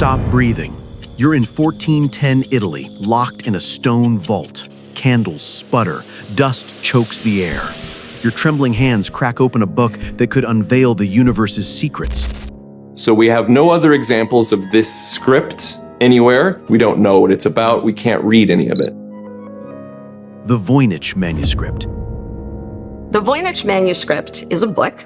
stop breathing. You're in 1410 Italy, locked in a stone vault. Candles sputter, dust chokes the air. Your trembling hands crack open a book that could unveil the universe's secrets. So we have no other examples of this script anywhere. We don't know what it's about. We can't read any of it. The Voynich Manuscript. The Voynich Manuscript is a book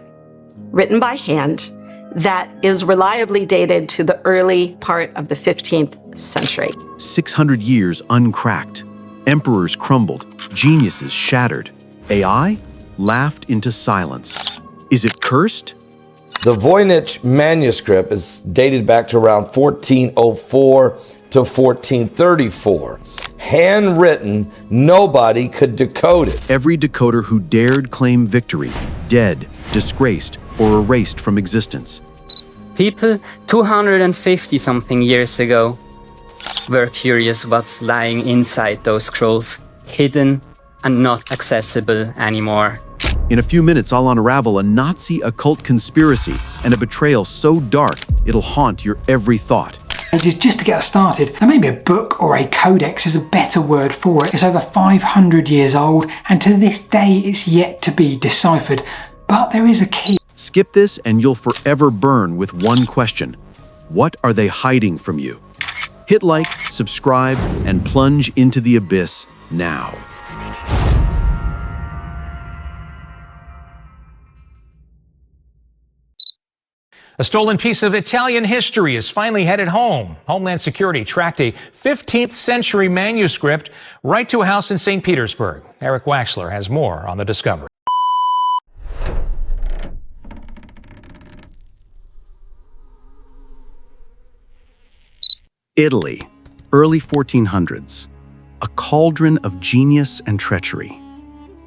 written by hand that is reliably dated to the early part of the 15th century. 600 years uncracked. Emperors crumbled, geniuses shattered. AI laughed into silence. Is it cursed? The Voynich Manuscript is dated back to around 1404 to 1434. Handwritten, nobody could decode it. Every decoder who dared claim victory, dead, disgraced, or erased from existence. People 250-something years ago were curious what's lying inside those scrolls, hidden and not accessible anymore. In a few minutes, I'll unravel a Nazi occult conspiracy and a betrayal so dark it'll haunt your every thought. Just to get us started, and maybe a book or a codex is a better word for it. It's over 500 years old, and to this day it's yet to be deciphered. But there is a key. Skip this and you'll forever burn with one question. What are they hiding from you? Hit like, subscribe, and plunge into the abyss now. A stolen piece of Italian history is finally headed home. Homeland Security tracked a 15th century manuscript right to a house in St. Petersburg. Eric Waxler has more on the discovery. Italy, early 1400s. A cauldron of genius and treachery.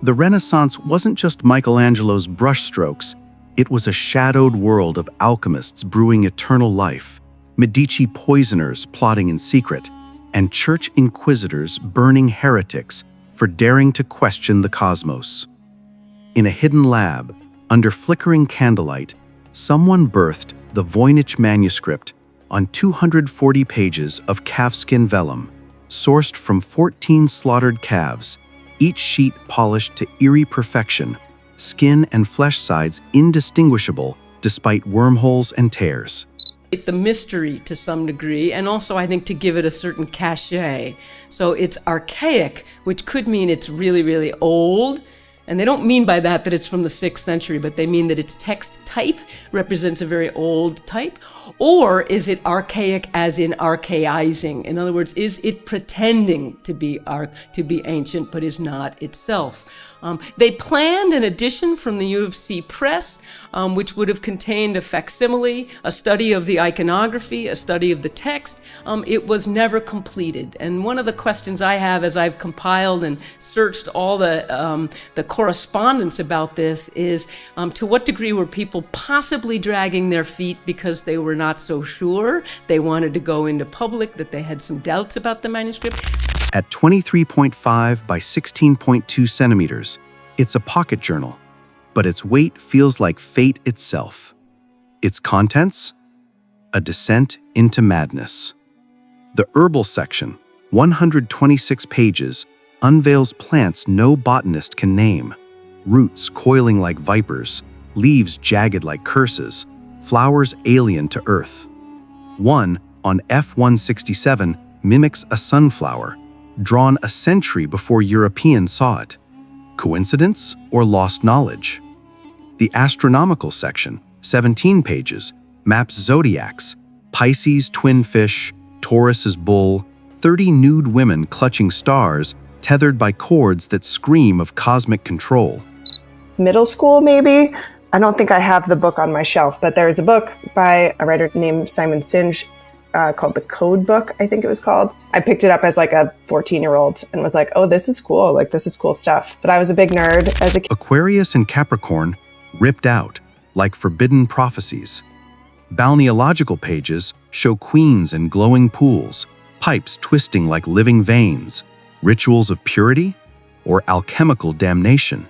The Renaissance wasn't just Michelangelo's brushstrokes. It was a shadowed world of alchemists brewing eternal life, Medici poisoners plotting in secret, and church inquisitors burning heretics for daring to question the cosmos. In a hidden lab, under flickering candlelight, someone birthed the Voynich Manuscript on 240 pages of calfskin vellum, sourced from 14 slaughtered calves, each sheet polished to eerie perfection, skin and flesh sides indistinguishable despite wormholes and tears. The mystery to some degree, and also I think to give it a certain cachet. So it's archaic, which could mean it's really, really old. And they don't mean by that it's from the 6th century, but they mean that its text type represents a very old type. Or is it archaic as in archaizing? In other words, is it pretending to be ancient, but is not itself? They planned an edition from the U of C Press, which would have contained a facsimile, a study of the iconography, a study of the text. It was never completed. And one of the questions I have as I've compiled and searched all the correspondence about this is, to what degree were people possibly dragging their feet because they were not so sure, they wanted to go into public, that they had some doubts about the manuscript? At 23.5 by 16.2 centimeters, it's a pocket journal, but its weight feels like fate itself. Its contents? A descent into madness. The herbal section, 126 pages, unveils plants no botanist can name. Roots coiling like vipers, leaves jagged like curses, flowers alien to earth. One, on F167, mimics a sunflower, drawn a century before Europeans saw it. Coincidence or lost knowledge? The astronomical section, 17 pages, maps zodiacs, Pisces twin fish, Taurus is bull, 30 nude women clutching stars, tethered by cords that scream of cosmic control. Middle school, maybe? I don't think I have the book on my shelf, but there's a book by a writer named Simon Singe called The Code Book, I think it was called. I picked it up as like a 14-year-old and was like, oh, this is cool. Like, this is cool stuff. But I was a big nerd as a kid. Aquarius and Capricorn ripped out like forbidden prophecies. Balneological pages show queens in glowing pools, pipes twisting like living veins, rituals of purity or alchemical damnation.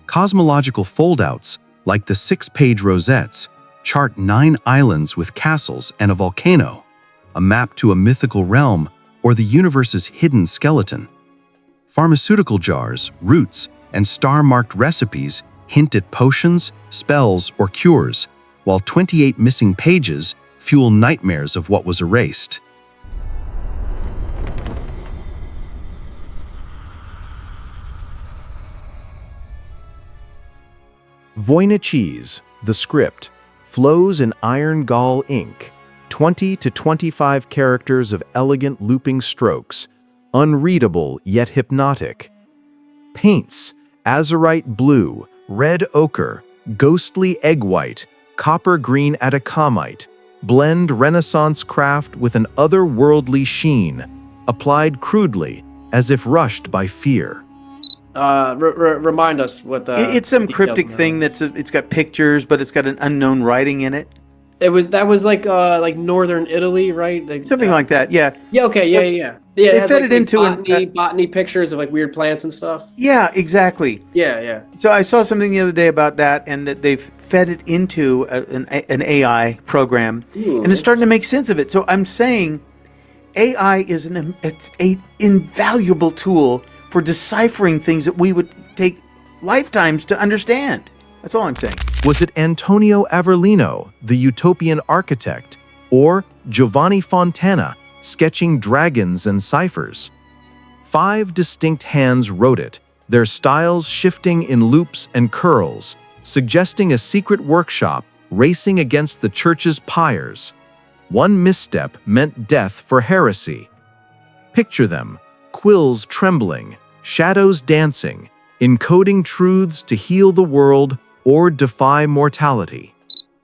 Cosmological foldouts, like the 6-page rosettes, chart 9 islands with castles and a volcano. a map to a mythical realm, or the universe's hidden skeleton. Pharmaceutical jars, roots, and star-marked recipes hint at potions, spells, or cures, while 28 missing pages fuel nightmares of what was erased. Voynichese, the script, flows in iron gall ink, 20 to 25 characters of elegant looping strokes, unreadable yet hypnotic. Paints, azurite blue, red ochre, ghostly egg white, copper green atacamite, blend Renaissance craft with an otherworldly sheen, applied crudely, as if rushed by fear. Remind us what the... It's some cryptic thing it's got pictures, but it's got an unknown writing in it. That was like northern Italy, right? Like, something like that, yeah. Yeah, okay, yeah. They fed it into botany pictures of like weird plants and stuff. Yeah, exactly. Yeah. So I saw something the other day about that, and that they've fed it into an AI program, and it's starting to make sense of it. So I'm saying AI is it's an invaluable tool for deciphering things that we would take lifetimes to understand. That's all I'm saying. Was it Antonio Avellino, the utopian architect, or Giovanni Fontana, sketching dragons and ciphers? 5 distinct hands wrote it, their styles shifting in loops and curls, suggesting a secret workshop racing against the church's pyres. One misstep meant death for heresy. Picture them, quills trembling, shadows dancing, encoding truths to heal the world or defy mortality.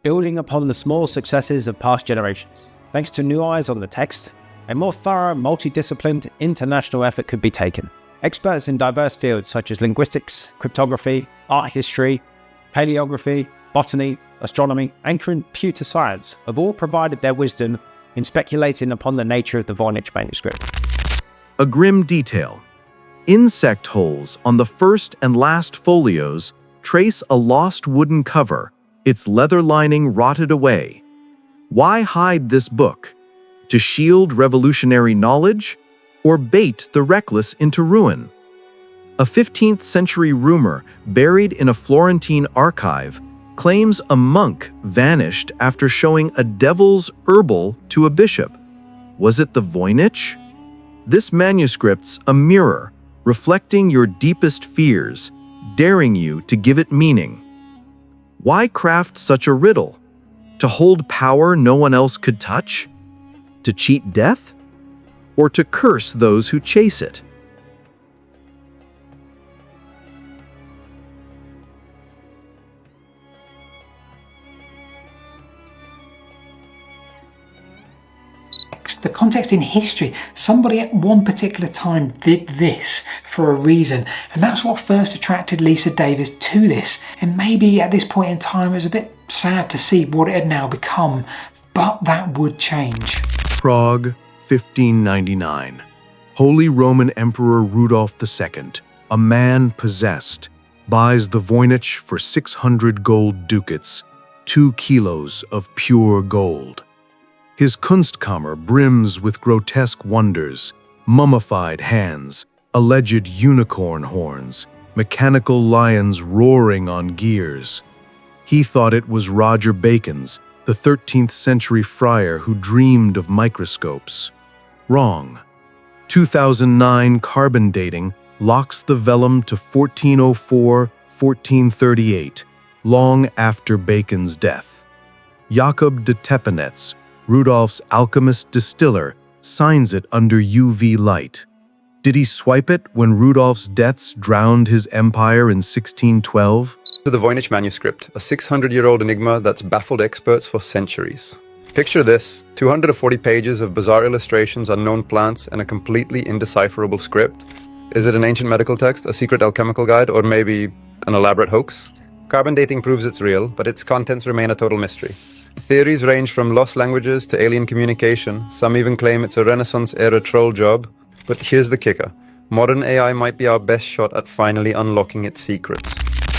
Building upon the small successes of past generations, thanks to new eyes on the text, a more thorough, multidisciplined, international effort could be taken. Experts in diverse fields such as linguistics, cryptography, art history, paleography, botany, astronomy, and computer science have all provided their wisdom in speculating upon the nature of the Voynich Manuscript. A grim detail. Insect holes on the first and last folios trace a lost wooden cover, its leather lining rotted away. Why hide this book? To shield revolutionary knowledge, or bait the reckless into ruin? A 15th century rumor buried in a Florentine archive claims a monk vanished after showing a devil's herbal to a bishop. Was it the Voynich? This manuscript's a mirror, reflecting your deepest fears, daring you to give it meaning. Why craft such a riddle? To hold power no one else could touch? To cheat death? Or to curse those who chase it? The context in history, somebody at one particular time did this for a reason, and that's what first attracted Lisa Davis to this. And maybe at this point in time it was a bit sad to see what it had now become, but that would change. Prague, 1599. Holy Roman Emperor Rudolph II, a man possessed, buys the Voynich for 600 gold ducats, 2 kilos of pure gold. His Kunstkammer brims with grotesque wonders, mummified hands, alleged unicorn horns, mechanical lions roaring on gears. He thought it was Roger Bacon's, the 13th century friar who dreamed of microscopes. Wrong. 2009 carbon dating locks the vellum to 1404-1438, long after Bacon's death. Jakob de Tepenetz, Rudolph's alchemist distiller, signs it under UV light. Did he swipe it when Rudolph's deaths drowned his empire in 1612? To the Voynich Manuscript, a 600-year-old enigma that's baffled experts for centuries. Picture this, 240 pages of bizarre illustrations, unknown plants, and a completely indecipherable script. Is it an ancient medical text, a secret alchemical guide, or maybe an elaborate hoax? Carbon dating proves it's real, but its contents remain a total mystery. Theories range from lost languages to alien communication. Some even claim it's a Renaissance-era troll job. But here's the kicker. Modern AI might be our best shot at finally unlocking its secrets.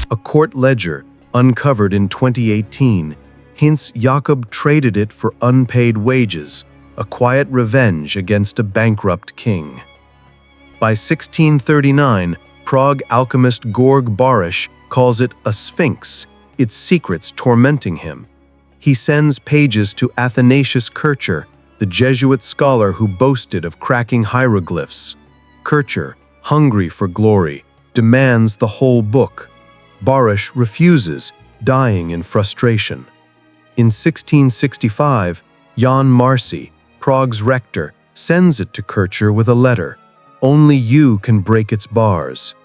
A court ledger, uncovered in 2018, hints Jakob traded it for unpaid wages, a quiet revenge against a bankrupt king. By 1639, Prague alchemist Georg Baruch calls it a sphinx, its secrets tormenting him. He sends pages to Athanasius Kircher, the Jesuit scholar who boasted of cracking hieroglyphs. Kircher, hungry for glory, demands the whole book. Baruch refuses, dying in frustration. In 1665, Jan Marcy, Prague's rector, sends it to Kircher with a letter. Only you can break its bars.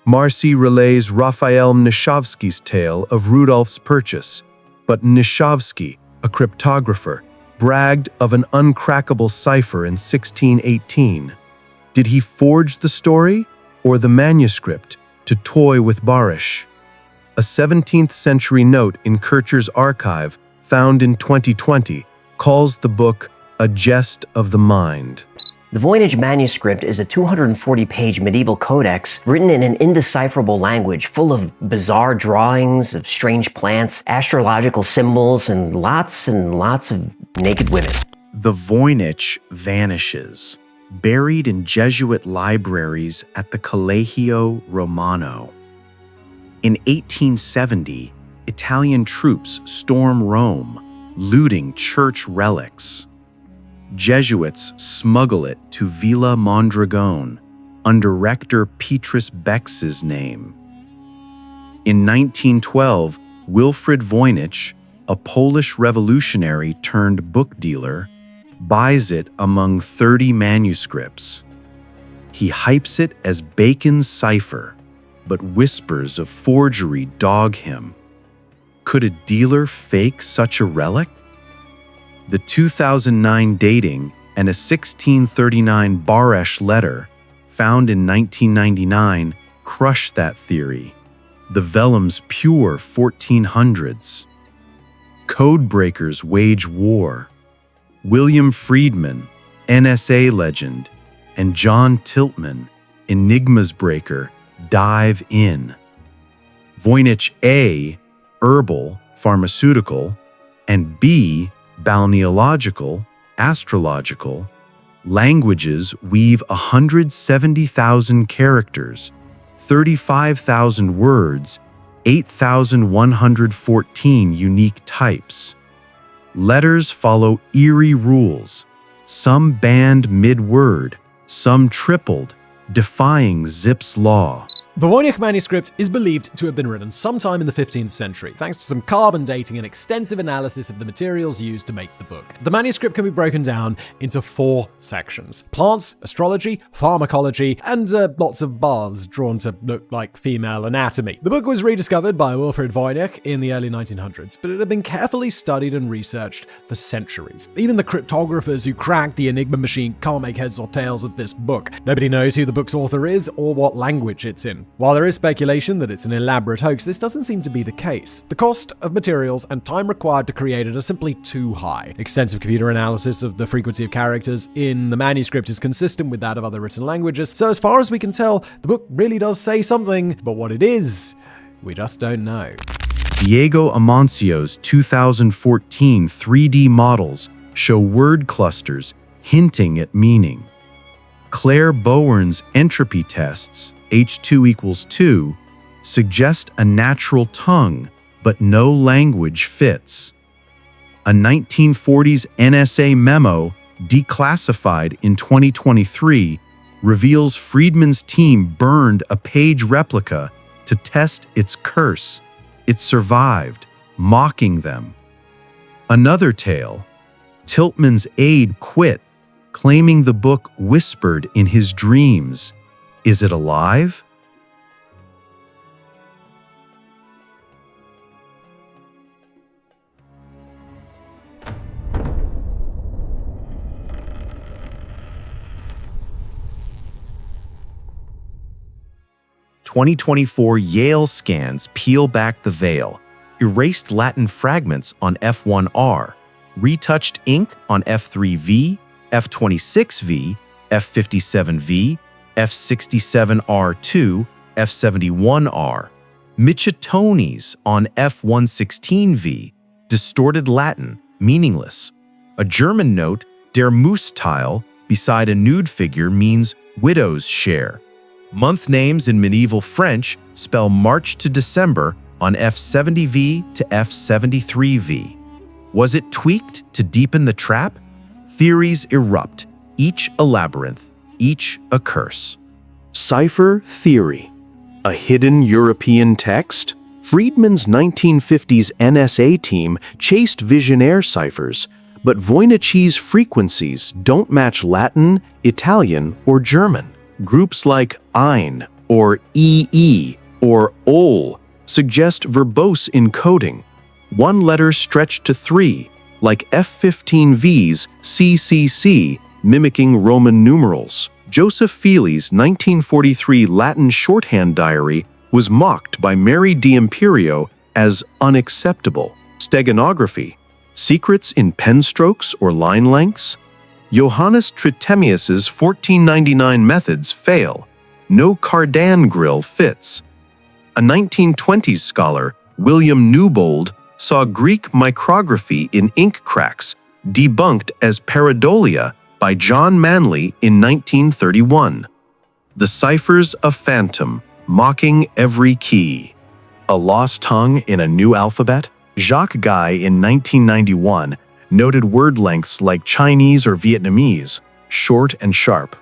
Marcy relays Raphael Mniszowski's tale of Rudolph's purchase, but Mniszowski, a cryptographer, bragged of an uncrackable cipher in 1618. Did he forge the story or the manuscript to toy with Baruch? A 17th century note in Kircher's archive, found in 2020, calls the book a jest of the mind. The Voynich Manuscript is a 240-page medieval codex written in an indecipherable language full of bizarre drawings of strange plants, astrological symbols, and lots of naked women. The Voynich vanishes, buried in Jesuit libraries at the Collegio Romano. In 1870, Italian troops storm Rome, looting church relics. Jesuits smuggle it to Villa Mondragone under Rector Petrus Bex's name. In 1912, Wilfrid Voynich, a Polish revolutionary turned book dealer, buys it among 30 manuscripts. He hypes it as Bacon's cipher, but whispers of forgery dog him. Could a dealer fake such a relic? The 2009 dating and a 1639 Baruch letter, found in 1999, crushed that theory. The vellum's pure 1400s. Codebreakers wage war. William Friedman, NSA legend, and John Tiltman, Enigma's breaker, dive in. Voynich A, herbal, pharmaceutical, and B, balneological, astrological, languages weave 170,000 characters, 35,000 words, 8,114 unique types. Letters follow eerie rules, some banned mid-word, some tripled, defying Zipf's law. The Voynich manuscript is believed to have been written sometime in the 15th century, thanks to some carbon dating and extensive analysis of the materials used to make the book. The manuscript can be broken down into 4 sections: plants, astrology, pharmacology, and lots of baths drawn to look like female anatomy. The book was rediscovered by Wilfrid Voynich in the early 1900s, but it had been carefully studied and researched for centuries. Even the cryptographers who cracked the Enigma machine can't make heads or tails of this book. Nobody knows who the book's author is or what language it's in. While there is speculation that it's an elaborate hoax, this doesn't seem to be the case. The cost of materials and time required to create it are simply too high. Extensive computer analysis of the frequency of characters in the manuscript is consistent with that of other written languages, so as far as we can tell, the book really does say something, but what it is, we just don't know. Diego Amancio's 2014 3D models show word clusters hinting at meaning. Claire Bowen's entropy tests, H2 equals 2, suggest a natural tongue, but no language fits. A 1940s NSA memo, declassified in 2023, reveals Friedman's team burned a page replica to test its curse. It survived, mocking them. Another tale, Tiltman's aide quit, claiming the book whispered in his dreams. Is it alive? "2024 Yale scans peel back the veil, erased Latin fragments on F1R, retouched ink on F3V, F26V, F57V, F67R2, F71R, Michitones on F116V, distorted Latin, meaningless. A German note Der Moostheil, beside a nude figure, means widow's share. Month names in medieval French spell March to December on F70V to F73V. Was it tweaked to deepen the trap? Theories erupt, each a labyrinth, each a curse. Cipher theory. A hidden European text? Friedman's 1950s NSA team chased Visionaire ciphers, but Voynich's frequencies don't match Latin, Italian, or German. Groups like Ein, or EE, or OL suggest verbose encoding. One letter stretched to 3, like F15V's CCC, mimicking Roman numerals. Joseph Feely's 1943 Latin shorthand diary was mocked by Mary D'Imperio as unacceptable. Steganography. Secrets in pen strokes or line lengths? Johannes Tritemius's 1499 methods fail. No Cardan grill fits. A 1920s scholar, William Newbold, saw Greek micrography in ink cracks debunked as pareidolia by John Manley in 1931. The ciphers of Phantom, mocking every key. A lost tongue in a new alphabet? Jacques Guy in 1991 noted word lengths like Chinese or Vietnamese, short and sharp.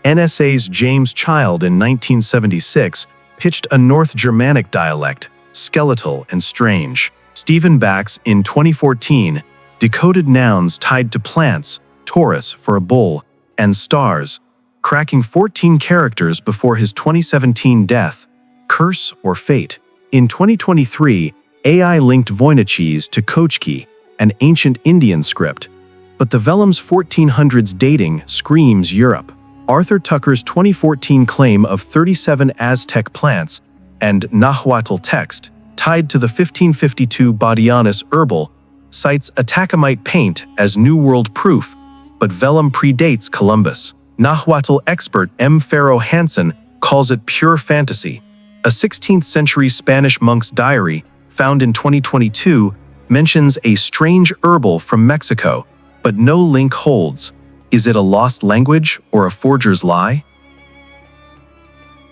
NSA's James Child in 1976 pitched a North Germanic dialect, skeletal and strange. Stephen Bax in 2014 decoded nouns tied to plants, Taurus for a bull, and stars, cracking 14 characters before his 2017 death. Curse or fate? In 2023, AI linked Voynichese to Kochki, an ancient Indian script, but the Vellum's 1400s dating screams Europe. Arthur Tucker's 2014 claim of 37 Aztec plants and Nahuatl text tied to the 1552 Badianis herbal cites Atacamite paint as New World proof, but vellum predates Columbus. Nahuatl expert M. Farrow Hansen calls it pure fantasy. A 16th century Spanish monk's diary, found in 2022, mentions a strange herbal from Mexico, but no link holds. Is it a lost language or a forger's lie?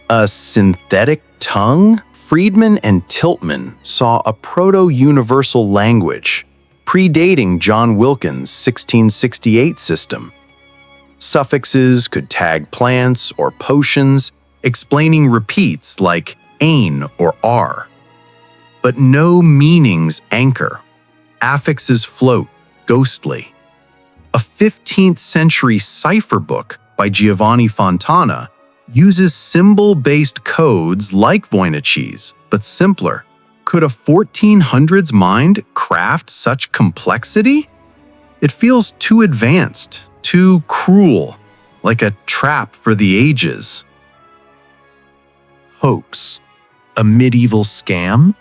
A synthetic tongue? Friedman and Tiltman saw a proto-universal language, predating John Wilkins' 1668 system. Suffixes could tag plants or potions, explaining repeats like ain or r. But no meanings anchor. Affixes float, ghostly. A 15th century cipher book by Giovanni Fontana uses symbol-based codes like Voynichese, but simpler. Could a 1400s mind craft such complexity? It feels too advanced, too cruel, like a trap for the ages. Hoax. A medieval scam?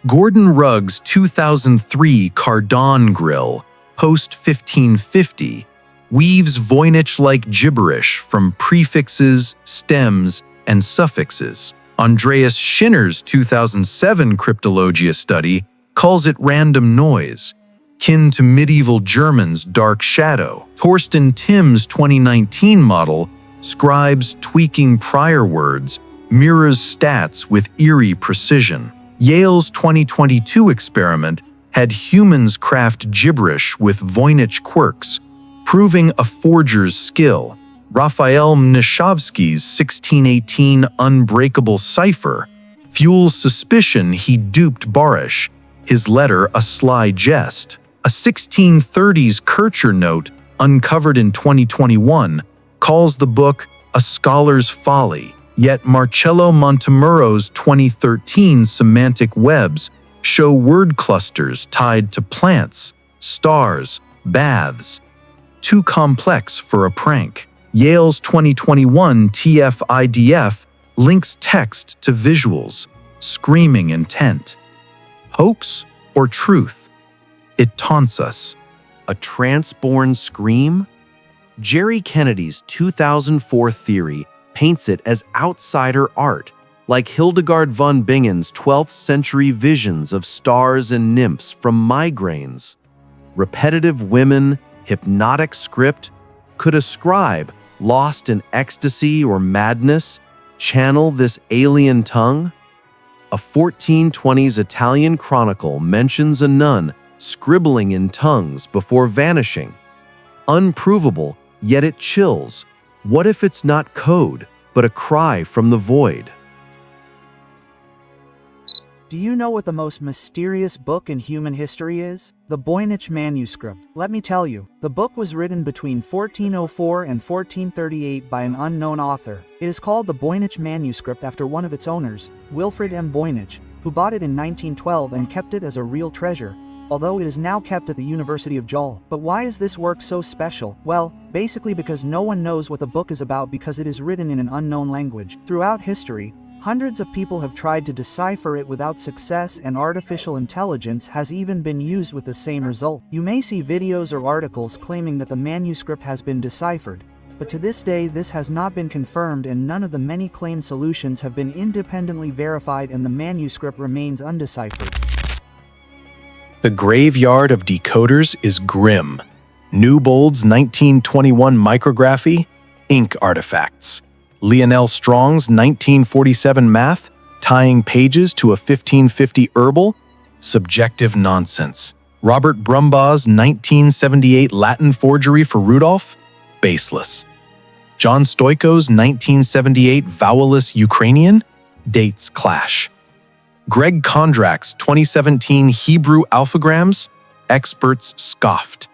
Gordon Rugg's 2003 Cardon grill, post-1550, weaves Voynich-like gibberish from prefixes, stems, and suffixes. Andreas Schinner's 2007 Cryptologia study calls it random noise, kin to medieval German's dark shadow. Torsten Tim's 2019 model scribes tweaking prior words, mirrors stats with eerie precision. Yale's 2022 experiment had humans craft gibberish with Voynich quirks, proving a forger's skill. Raphael Mnichavsky's 1618 unbreakable cipher fuels suspicion he duped Barish, his letter a sly jest. A 1630s Kircher note, uncovered in 2021, calls the book a scholar's folly, yet Marcello Montemuro's 2013 semantic webs show word clusters tied to plants, stars, baths. Too complex for a prank. Yale's 2021 TF-IDF links text to visuals, screaming intent. Hoax or truth? It taunts us. A transborn scream? Jerry Kennedy's 2004 theory paints it as outsider art, like Hildegard von Bingen's 12th century visions of stars and nymphs from migraines. Repetitive women, hypnotic script? Could a scribe, lost in ecstasy or madness, channel this alien tongue? A 1420s Italian chronicle mentions a nun scribbling in tongues before vanishing. Unprovable, yet it chills. What if it's not code, but a cry from the void? Do you know what the most mysterious book in human history is? The Voynich Manuscript. Let me tell you, the book was written between 1404 and 1438 by an unknown author. It is called the Voynich Manuscript after one of its owners, Wilfrid M. Voynich, who bought it in 1912 and kept it as a real treasure, although it is now kept at the University of Jol. But why is this work so special? Well, basically because no one knows what the book is about because it is written in an unknown language. Throughout history, hundreds of people have tried to decipher it without success, and artificial intelligence has even been used with the same result. You may see videos or articles claiming that the manuscript has been deciphered, but to this day this has not been confirmed, and none of the many claimed solutions have been independently verified, and the manuscript remains undeciphered. The graveyard of decoders is grim. Newbold's 1921 micrography, ink artifacts. Lionel Strong's 1947 math, tying pages to a 1550 herbal, subjective nonsense. Robert Brumbaugh's 1978 Latin forgery for Rudolph, baseless. John Stoico's 1978 vowelless Ukrainian, dates clash. Greg Kondrak's 2017 Hebrew alphagrams, experts scoffed.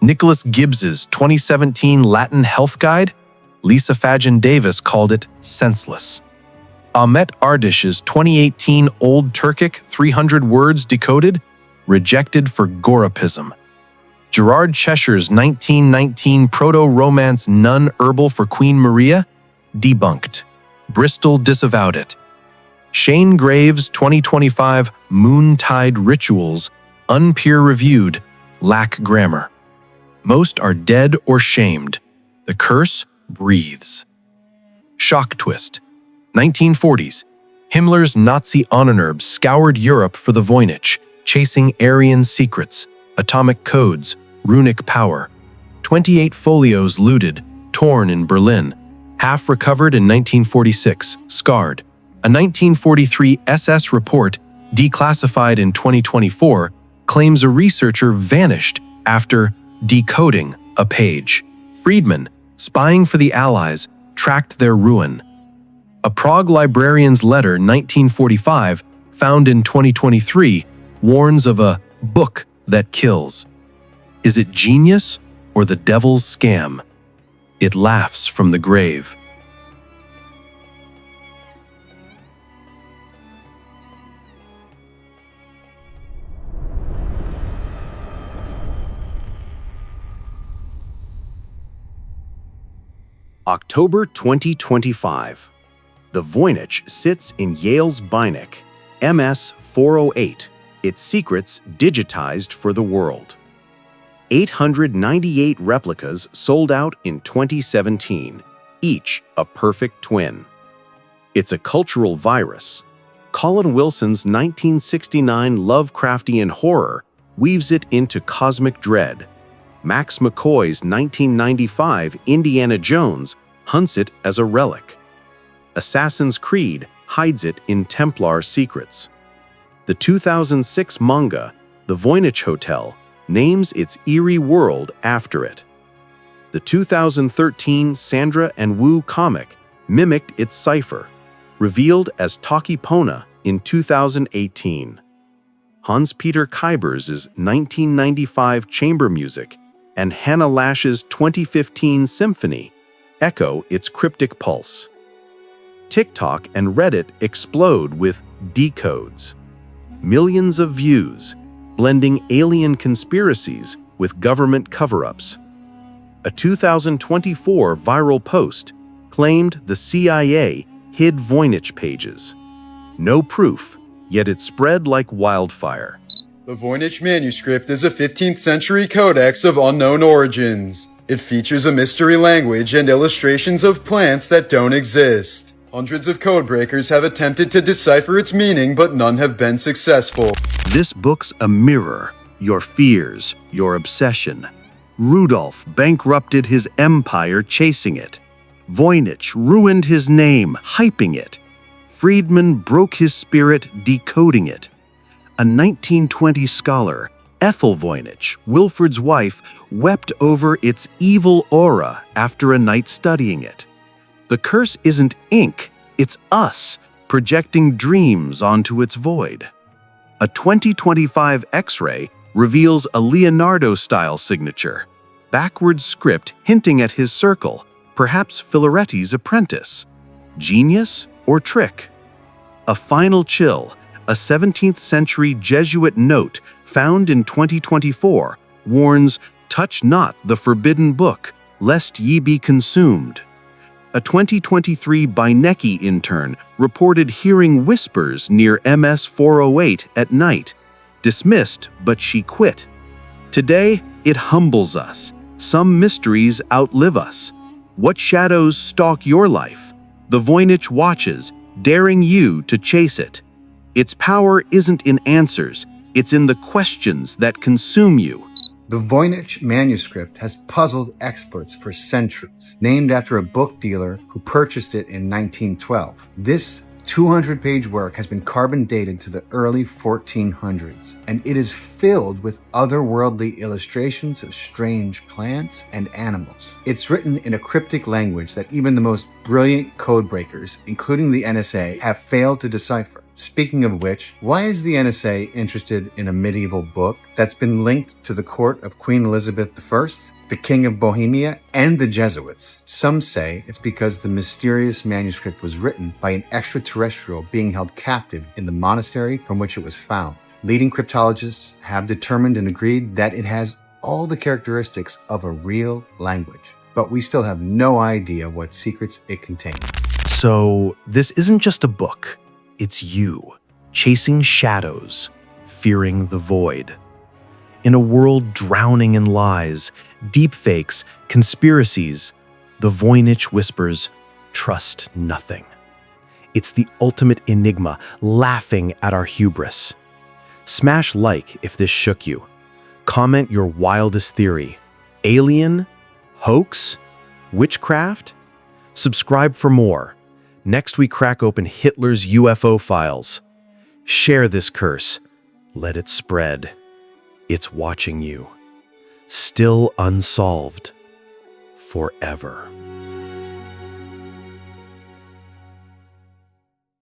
Nicholas Gibbs's 2017 Latin health guide, Lisa Fadgen Davis called it senseless. Ahmet Ardish's 2018 Old Turkic 300 words decoded, rejected for goropism. Gerard Cheshire's 1919 proto-romance nun herbal for Queen Maria, debunked. Bristol disavowed it. Shane Graves' 2025 Moontide Rituals, unpeer-reviewed, lack grammar. Most are dead or shamed. The curse breathes. Shock twist. 1940s. Himmler's Nazi Ahnenerbe scoured Europe for the Voynich, chasing Aryan secrets, atomic codes, runic power. 28 folios looted, torn in Berlin. Half recovered in 1946, scarred. A 1943 SS report, declassified in 2024, claims a researcher vanished after decoding a page. Friedman, spying for the Allies, tracked their ruin. A Prague librarian's letter, 1945, found in 2023, warns of a book that kills. Is it genius or the devil's scam? It laughs from the grave. October 2025. The Voynich sits in Yale's Beinecke, MS 408, its secrets digitized for the world. 898 replicas sold out in 2017, each a perfect twin. It's a cultural virus. Colin Wilson's 1969 Lovecraftian horror weaves it into cosmic dread. Max McCoy's 1995 Indiana Jones hunts it as a relic. Assassin's Creed hides it in Templar secrets. The 2006 manga, The Voynich Hotel, names its eerie world after it. The 2013 Sandra and Wu comic mimicked its cipher, revealed as Talkie-Pona in 2018. Hans-Peter Kuyper's 1995 chamber music and Hannah Lash's 2015 symphony echo its cryptic pulse. TikTok and Reddit explode with decodes. Millions of views, blending alien conspiracies with government cover-ups. A 2024 viral post claimed the CIA hid Voynich pages. No proof, yet it spread like wildfire. The Voynich Manuscript is a 15th century codex of unknown origins. It features a mystery language and illustrations of plants that don't exist. Hundreds of codebreakers have attempted to decipher its meaning, but none have been successful. This book's a mirror, your fears, your obsession. Rudolf bankrupted his empire chasing it. Voynich ruined his name hyping it. Friedman broke his spirit decoding it. A 1920 scholar, Ethel Voynich, Wilfrid's wife, wept over its evil aura after a night studying it. The curse isn't ink, it's us, projecting dreams onto its void. A 2025 X-ray reveals a Leonardo-style signature, backward script hinting at his circle, perhaps Filaretti's apprentice. Genius or trick? A final chill, a 17th century Jesuit note found in 2024 warns, "Touch not the forbidden book, lest ye be consumed." A 2023 Beinecke intern reported hearing whispers near MS 408 at night. Dismissed, but she quit. Today, it humbles us. Some mysteries outlive us. What shadows stalk your life? The Voynich watches, daring you to chase it. Its power isn't in answers, it's in the questions that consume you. The Voynich Manuscript has puzzled experts for centuries, named after a book dealer who purchased it in 1912. This 200-page work has been carbon dated to the early 1400s, and it is filled with otherworldly illustrations of strange plants and animals. It's written in a cryptic language that even the most brilliant codebreakers, including the NSA, have failed to decipher. Speaking of which, why is the NSA interested in a medieval book that's been linked to the court of Queen Elizabeth I, the King of Bohemia, and the Jesuits? Some say it's because the mysterious manuscript was written by an extraterrestrial being held captive in the monastery from which it was found. Leading cryptologists have determined and agreed that it has all the characteristics of a real language, but we still have no idea what secrets it contains. So, this isn't just a book. It's you, chasing shadows, fearing the void. In a world drowning in lies, deepfakes, conspiracies, the Voynich whispers, trust nothing. It's the ultimate enigma, laughing at our hubris. Smash like if this shook you. Comment your wildest theory. Alien? Hoax? Witchcraft? Subscribe for more. Next we crack open Hitler's UFO files. Share this curse. Let it spread. It's watching you. Still unsolved. Forever.